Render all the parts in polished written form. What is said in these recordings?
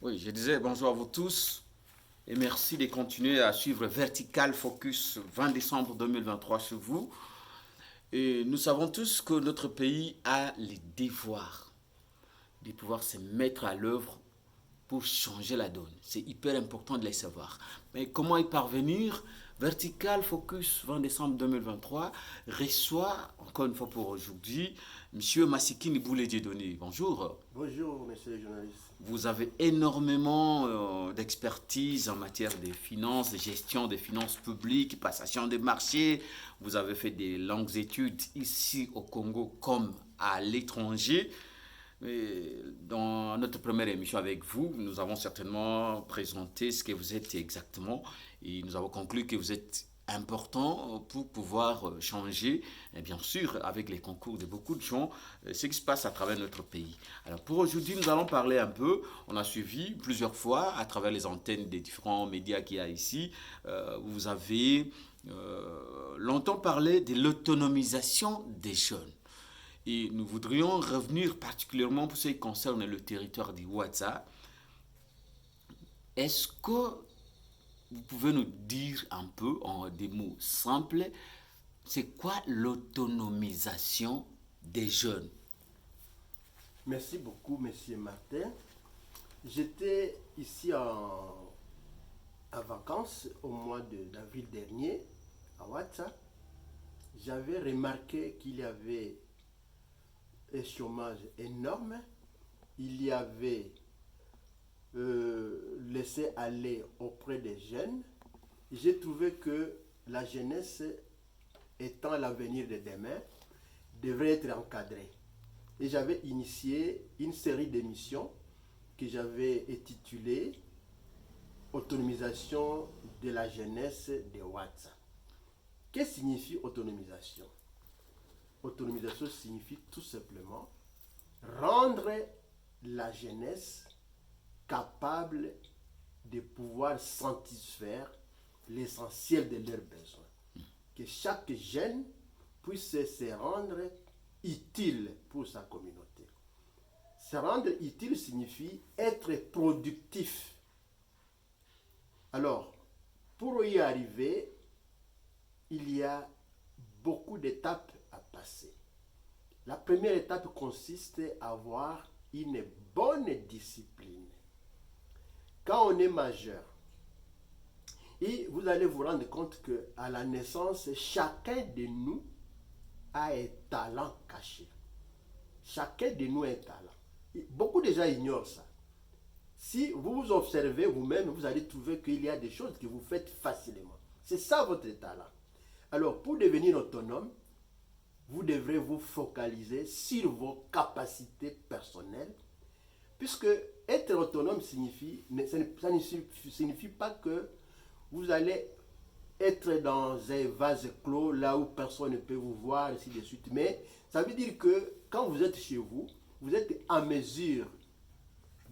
Oui, je disais bonjour à vous tous et merci de continuer à suivre Vertical Focus 20 décembre 2023 chez vous. Et nous savons tous que notre pays a les devoirs de pouvoir se mettre à l'œuvre pour changer la donne. C'est hyper important de les savoir. Mais comment y parvenir? Vertical Focus 20 décembre 2023 reçoit, encore une fois pour aujourd'hui, Monsieur Massikini Boulé-Dieudonné. Bonjour. Bonjour, monsieur le journaliste. Vous avez énormément d'expertise en matière de finances, de gestion des finances publiques, passation des marchés. Vous avez fait des longues études ici au Congo comme à l'étranger. Dans notre première émission avec vous, nous avons certainement présenté ce que vous êtes exactement et nous avons conclu que vous êtes important pour pouvoir changer, et bien sûr, avec les concours de beaucoup de gens, ce qui se passe à travers notre pays. Alors pour aujourd'hui, nous allons parler un peu, on a suivi plusieurs fois à travers les antennes des différents médias qu'il y a ici, vous avez longtemps parlé de l'autonomisation des jeunes. Et nous voudrions revenir particulièrement pour ce qui concerne le territoire du WhatsApp. Est-ce que vous pouvez nous dire un peu, en des mots simples, c'est quoi l'autonomisation des jeunes? Merci beaucoup, monsieur Martin. J'étais ici en vacances au mois d'avril dernier à Ouattara. J'avais remarqué qu'il y avait un chômage énorme. Il y avait laissé aller auprès des jeunes. J'ai trouvé que la jeunesse, étant l'avenir de demain, devrait être encadrée. Et j'avais initié une série d'émissions que j'avais intitulée Autonomisation de la jeunesse de Ouattara. Que signifie autonomisation? Autonomisation signifie tout simplement rendre la jeunesse capable de pouvoir satisfaire l'essentiel de leurs besoins. Que chaque jeune puisse se rendre utile pour sa communauté. Se rendre utile signifie être productif. Alors, pour y arriver, il y a beaucoup d'étapes à passer. La première étape consiste à avoir une bonne discipline. Quand on est majeur, et vous allez vous rendre compte qu'à la naissance, chacun de nous a un talent caché. Chacun de nous a un talent. Et beaucoup de gens ignorent ça. Si vous vous observez vous-même, vous allez trouver qu'il y a des choses que vous faites facilement. C'est ça votre talent. Alors, pour devenir autonome, vous devrez vous focaliser sur vos capacités personnelles, puisque être autonome signifie, ça ne signifie pas que vous allez être dans un vase clos, là où personne ne peut vous voir, ainsi de suite. Mais ça veut dire que quand vous êtes chez vous, vous êtes en mesure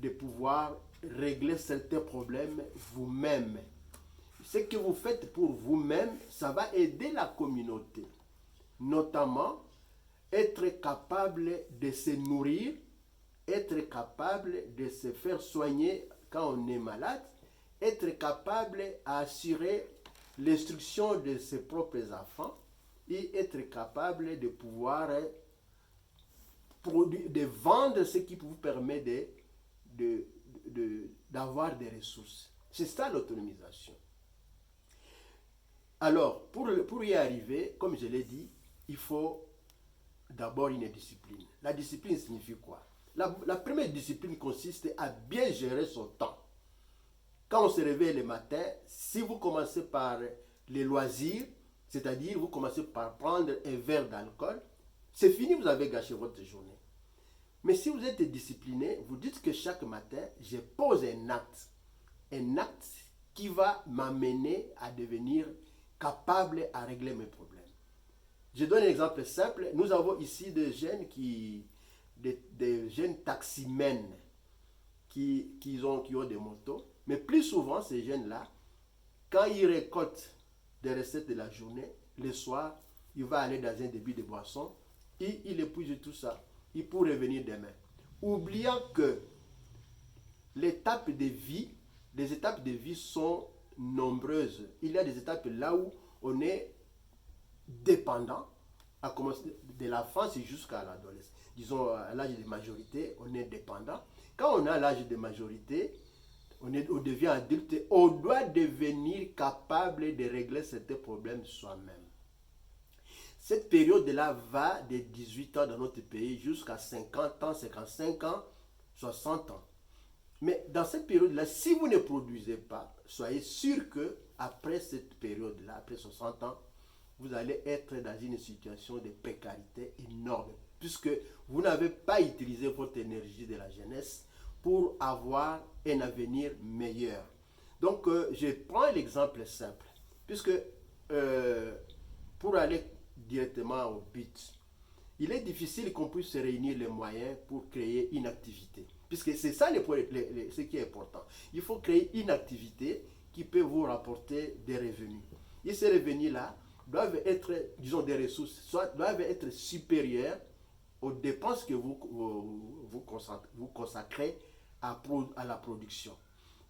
de pouvoir régler certains problèmes vous-même. Ce que vous faites pour vous-même, ça va aider la communauté. Notamment, être capable de se nourrir, être capable de se faire soigner quand on est malade, être capable d'assurer l'instruction de ses propres enfants et être capable de pouvoir de vendre ce qui vous permet d'avoir des ressources. C'est ça l'autonomisation. Alors, pour y arriver, comme je l'ai dit, il faut d'abord une discipline. La discipline signifie quoi? La première discipline consiste à bien gérer son temps. Quand on se réveille le matin, si vous commencez par les loisirs, c'est-à-dire vous commencez par prendre un verre d'alcool, c'est fini, vous avez gâché votre journée. Mais si vous êtes discipliné, vous dites que chaque matin, je pose un acte qui va m'amener à devenir capable à régler mes problèmes. Je donne un exemple simple. Nous avons ici des jeunes des jeunes taximens qui ont des motos. Mais plus souvent, ces jeunes-là, quand ils récoltent des recettes de la journée, le soir, il va aller dans un débit de boisson et il épuise tout ça. Il peut revenir demain. Oubliant que les étapes de vie sont nombreuses. Il y a des étapes là où on est dépendant, à commencer de l'enfance jusqu'à l'adolescence. Disons, à l'âge de majorité, on est dépendant. Quand on a l'âge de majorité, on devient adulte, on doit devenir capable de régler certains problèmes soi-même. Cette période-là va de 18 ans dans notre pays jusqu'à 50 ans, 55 ans, 60 ans. Mais dans cette période-là, si vous ne produisez pas, soyez sûr que après cette période-là, après 60 ans, vous allez être dans une situation de précarité énorme, puisque vous n'avez pas utilisé votre énergie de la jeunesse pour avoir un avenir meilleur. Donc, je prends l'exemple simple, puisque pour aller directement au but, il est difficile qu'on puisse réunir les moyens pour créer une activité. Puisque c'est ça ce qui est important. Il faut créer une activité qui peut vous rapporter des revenus. Et ces revenus-là doivent être, disons, des ressources, soit doivent être supérieures aux dépenses que vous consacrez à la production.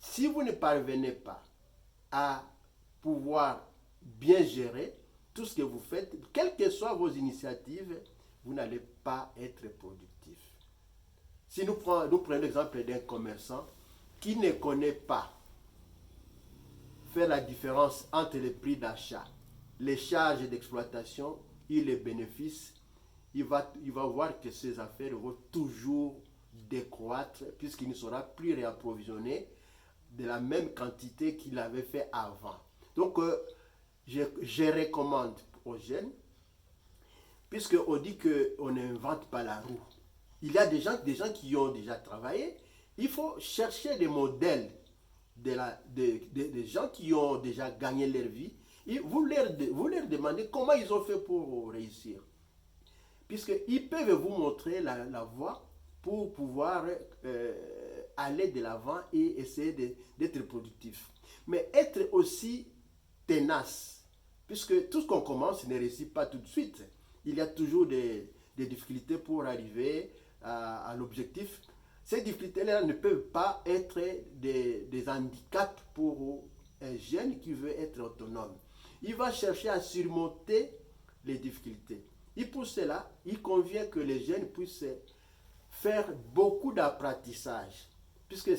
Si vous ne parvenez pas à pouvoir bien gérer tout ce que vous faites, quelles que soient vos initiatives, vous n'allez pas être productif. Si nous prenons l'exemple d'un commerçant qui ne connaît pas faire la différence entre les prix d'achat, les charges d'exploitation et les bénéfices, il va voir que ses affaires vont toujours décroître puisqu'il ne sera plus réapprovisionné de la même quantité qu'il avait fait avant. Donc, je recommande aux jeunes, puisqu'on dit qu'on n'invente pas la roue. Il y a des gens qui ont déjà travaillé. Il faut chercher des modèles des gens qui ont déjà gagné leur vie. Et vous leur demandez comment ils ont fait pour réussir. Puisqu'ils peuvent vous montrer la voie pour pouvoir aller de l'avant et essayer d'être productif. Mais être aussi tenace, puisque tout ce qu'on commence ne réussit pas tout de suite. Il y a toujours des difficultés pour arriver à l'objectif. Ces difficultés-là ne peuvent pas être des handicaps pour un jeune qui veut être autonome. Il va chercher à surmonter les difficultés. Et pour cela, il convient que les jeunes puissent faire beaucoup d'apprentissage. Puisque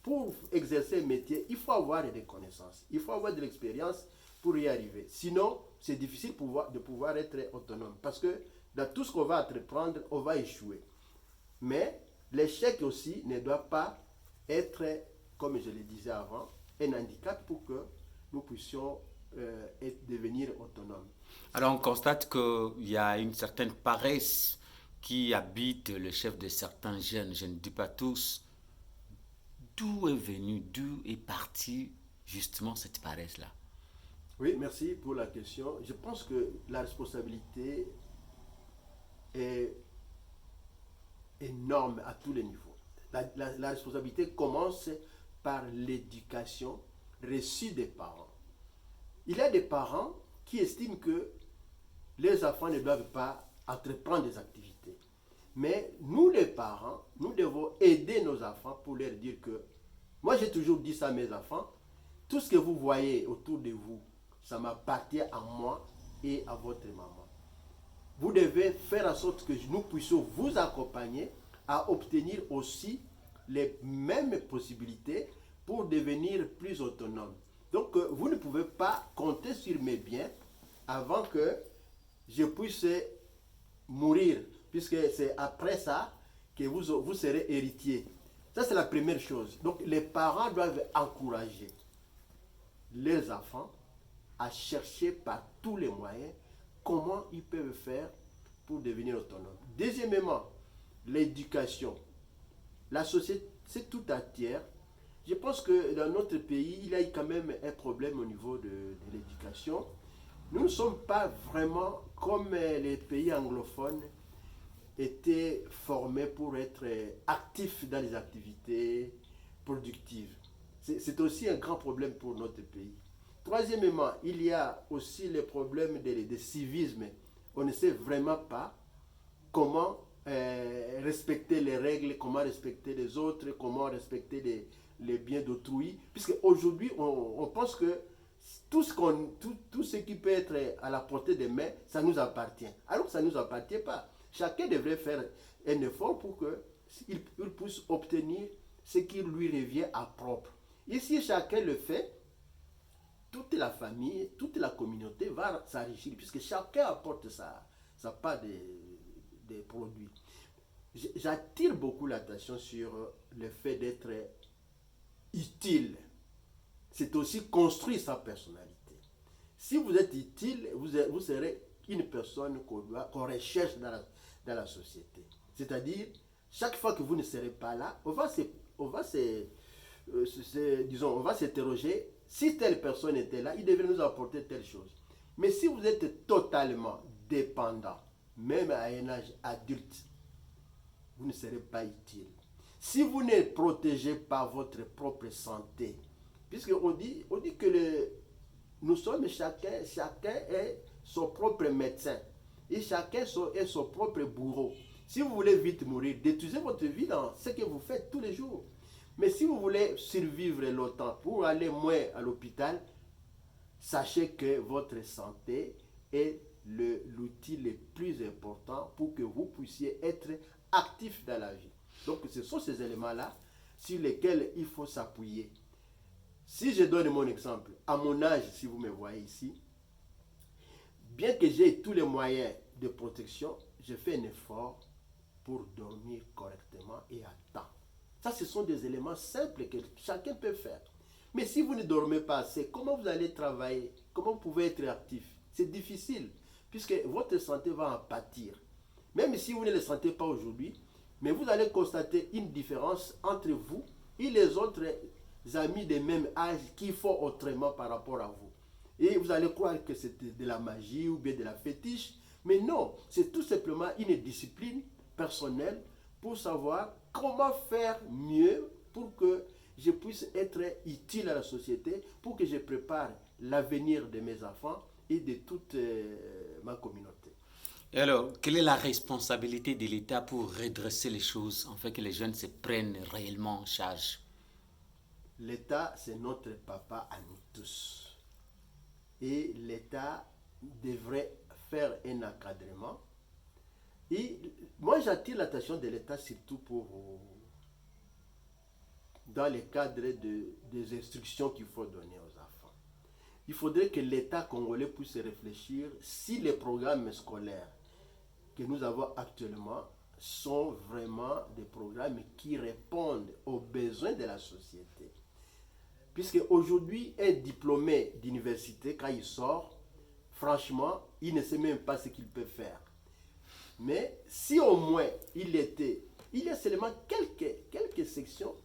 pour exercer un métier, il faut avoir des connaissances, il faut avoir de l'expérience pour y arriver. Sinon, c'est difficile de pouvoir être autonome. Parce que dans tout ce qu'on va entreprendre, on va échouer. Mais l'échec aussi ne doit pas être, comme je le disais avant, un handicap pour que nous puissions devenir autonomes. Alors on constate qu'il y a une certaine paresse qui habite le chef de certains jeunes, je ne dis pas tous. D'où est partie justement cette paresse-là? Oui, merci pour la question. Je pense que la responsabilité est énorme à tous les niveaux. La responsabilité commence par l'éducation reçue des parents. Il y a des parents qui estiment que les enfants ne doivent pas entreprendre des activités. Mais nous, les parents, nous devons aider nos enfants pour leur dire que, moi j'ai toujours dit ça à mes enfants, tout ce que vous voyez autour de vous, ça m'appartient à moi et à votre maman. Vous devez faire en sorte que nous puissions vous accompagner à obtenir aussi les mêmes possibilités pour devenir plus autonome. Donc, vous ne pouvez pas compter sur mes biens avant que je puisse mourir, puisque c'est après ça que vous serez héritier. Ça, c'est la première chose. Donc, les parents doivent encourager les enfants à chercher par tous les moyens comment ils peuvent faire pour devenir autonomes. Deuxièmement, l'éducation. La société, c'est tout entière. Je pense que dans notre pays, il y a quand même un problème au niveau de l'éducation. Nous ne sommes pas vraiment comme les pays anglophones étaient formés pour être actifs dans les activités productives. C'est aussi un grand problème pour notre pays. Troisièmement, il y a aussi le problème de civisme. On ne sait vraiment pas comment respecter les règles, comment respecter les autres, comment respecter les biens d'autrui. Puisque aujourd'hui, on pense que tout ce qui peut être à la portée des mains, ça nous appartient. Alors que ça ne nous appartient pas. Chacun devrait faire un effort pour qu'il puisse obtenir ce qui lui revient à propre. Et si chacun le fait, toute la famille, toute la communauté va s'enrichir, puisque chacun apporte sa part des produits. J'attire beaucoup l'attention sur le fait d'être utile. C'est aussi construire sa personnalité. Si vous êtes utile, vous serez une personne qu'on recherche dans la société. C'est-à-dire, chaque fois que vous ne serez pas là, on va s'interroger, si telle personne était là, il devrait nous apporter telle chose. Mais si vous êtes totalement dépendant, même à un âge adulte, vous ne serez pas utile. Si vous ne protégez pas votre propre santé, puisqu'on dit que nous sommes chacun est son propre médecin, et chacun est son propre bourreau. Si vous voulez vite mourir, détruisez votre vie dans ce que vous faites tous les jours. Mais si vous voulez survivre longtemps pour aller moins à l'hôpital, sachez que votre santé est l'outil le plus important pour que vous puissiez être actif dans la vie. Donc ce sont ces éléments-là sur lesquels il faut s'appuyer. Si je donne mon exemple, à mon âge, si vous me voyez ici, bien que j'ai tous les moyens de protection, je fais un effort pour dormir correctement et à temps. Ça, ce sont des éléments simples que chacun peut faire. Mais si vous ne dormez pas assez, comment vous allez travailler? Comment vous pouvez être actif? C'est difficile, puisque votre santé va en pâtir. Même si vous ne le sentez pas aujourd'hui, mais vous allez constater une différence entre vous et les autres amis de même âge qui font autrement par rapport à vous. Et vous allez croire que c'est de la magie ou bien de la fétiche, mais non, c'est tout simplement une discipline personnelle pour savoir comment faire mieux pour que je puisse être utile à la société, pour que je prépare l'avenir de mes enfants et de toute ma communauté. Et alors, quelle est la responsabilité de l'État pour redresser les choses, afin que les jeunes se prennent réellement en charge? L'État, c'est notre papa à nous tous. Et l'État devrait faire un encadrement. Et moi, j'attire l'attention de l'État surtout dans le cadre des instructions qu'il faut donner aux enfants. Il faudrait que l'État congolais puisse réfléchir si les programmes scolaires que nous avons actuellement sont vraiment des programmes qui répondent aux besoins de la société. Puisque aujourd'hui, un diplômé d'université, quand il sort, franchement, il ne sait même pas ce qu'il peut faire. Mais si au moins il y a seulement quelques sections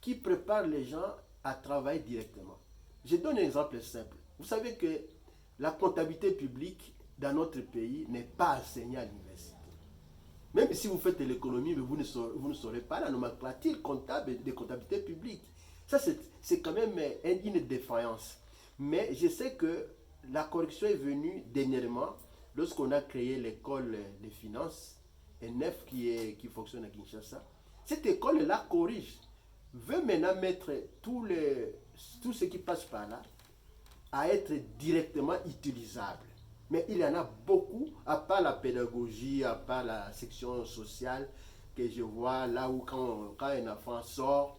qui préparent les gens à travailler directement. Je donne un exemple simple. Vous savez que la comptabilité publique dans notre pays n'est pas enseignée à l'université. Même si vous faites de l'économie, mais vous ne saurez pas la nomenclature comptable de comptabilité publique. Ça, c'est quand même une défaillance. Mais je sais que la correction est venue dernièrement lorsqu'on a créé l'école des finances, ENEF qui fonctionne à Kinshasa. Cette école-là corrige, veut maintenant mettre tout ce qui passe par là à être directement utilisable. Mais il y en a beaucoup, à part la pédagogie, à part la section sociale, que je vois là où quand un enfant sort,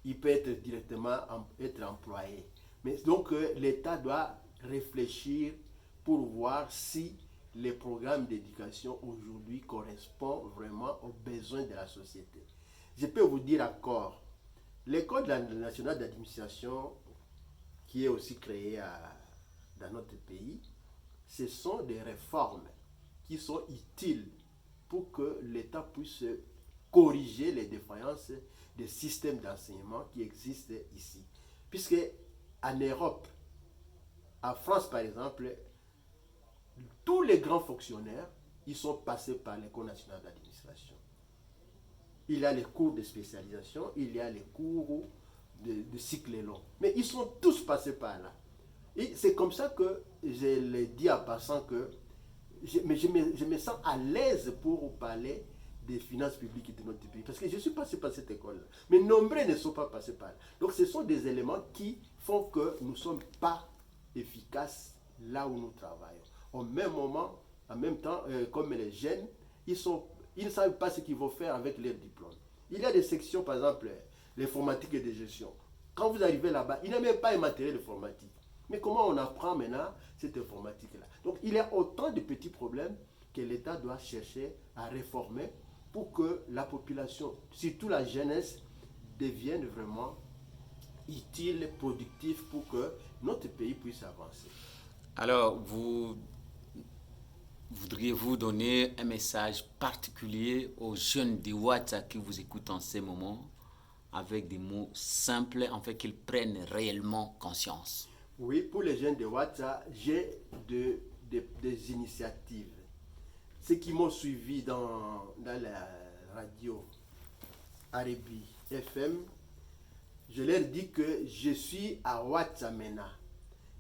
il peut être directement être employé. Mais donc l'État doit réfléchir pour voir si les programmes d'éducation aujourd'hui correspondent vraiment aux besoins de la société. Je peux vous dire encore, l'école nationale d'administration, qui est aussi créée dans notre pays, ce sont des réformes qui sont utiles pour que l'État puisse corriger les défaillances des systèmes d'enseignement qui existent ici. Puisque en Europe, en France par exemple, tous les grands fonctionnaires, ils sont passés par l'école nationale d'administration. Il y a les cours de spécialisation, il y a les cours de cycle long. Mais ils sont tous passés par là. Et c'est comme ça que je le dis en passant que je me sens à l'aise pour parler des finances publiques de notre pays. Parce que je suis passé par cette école-là. Mais nombreux ne sont pas passés par là. Donc ce sont des éléments qui font que nous ne sommes pas efficaces là où nous travaillons. Au même moment, en même temps, comme les jeunes, ils ne savent pas ce qu'ils vont faire avec leur diplôme. Il y a des sections, par exemple, l'informatique et de gestion. Quand vous arrivez là-bas, il n'y a même pas un matériel informatique. Mais comment on apprend maintenant cette informatique-là? Donc il y a autant de petits problèmes que l'État doit chercher à réformer pour que la population, surtout la jeunesse, devienne vraiment utile, productif pour que notre pays puisse avancer. Alors, voudriez-vous donner un message particulier aux jeunes de Ouattara qui vous écoutent en ces moments avec des mots simples, en fait, qu'ils prennent réellement conscience? Oui, pour les jeunes de Ouattara, j'ai des initiatives. Ceux qui m'ont suivi dans la radio Arebi FM, je leur dis que je suis à Ouattamena.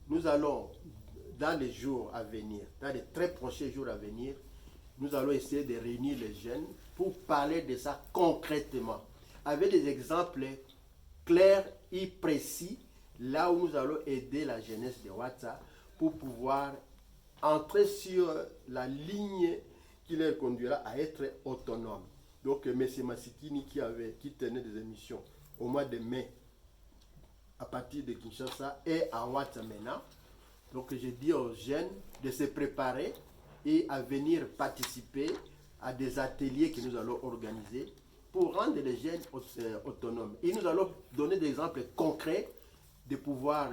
Nous allons, dans les jours à venir, dans les très prochains jours à venir, nous allons essayer de réunir les jeunes pour parler de ça concrètement, avec des exemples clairs et précis, là où nous allons aider la jeunesse de Ouattara pour pouvoir entrer sur la ligne qui leur conduira à être autonome. Donc, M. Massikini qui tenait des émissions au mois de mai à partir de Kinshasa et à Ouattamena. Donc, je dis aux jeunes de se préparer et à venir participer à des ateliers que nous allons organiser pour rendre les jeunes autonomes. Et nous allons donner des exemples concrets de pouvoir,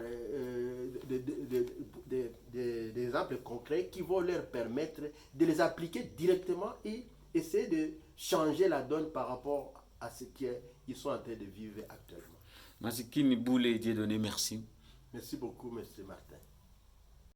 des exemples concrets qui vont leur permettre de les appliquer directement et essayer de changer la donne par rapport à ce qu'ils sont en train de vivre actuellement. Massikini Boulé Dieudonné, merci. Merci beaucoup, M. Martin.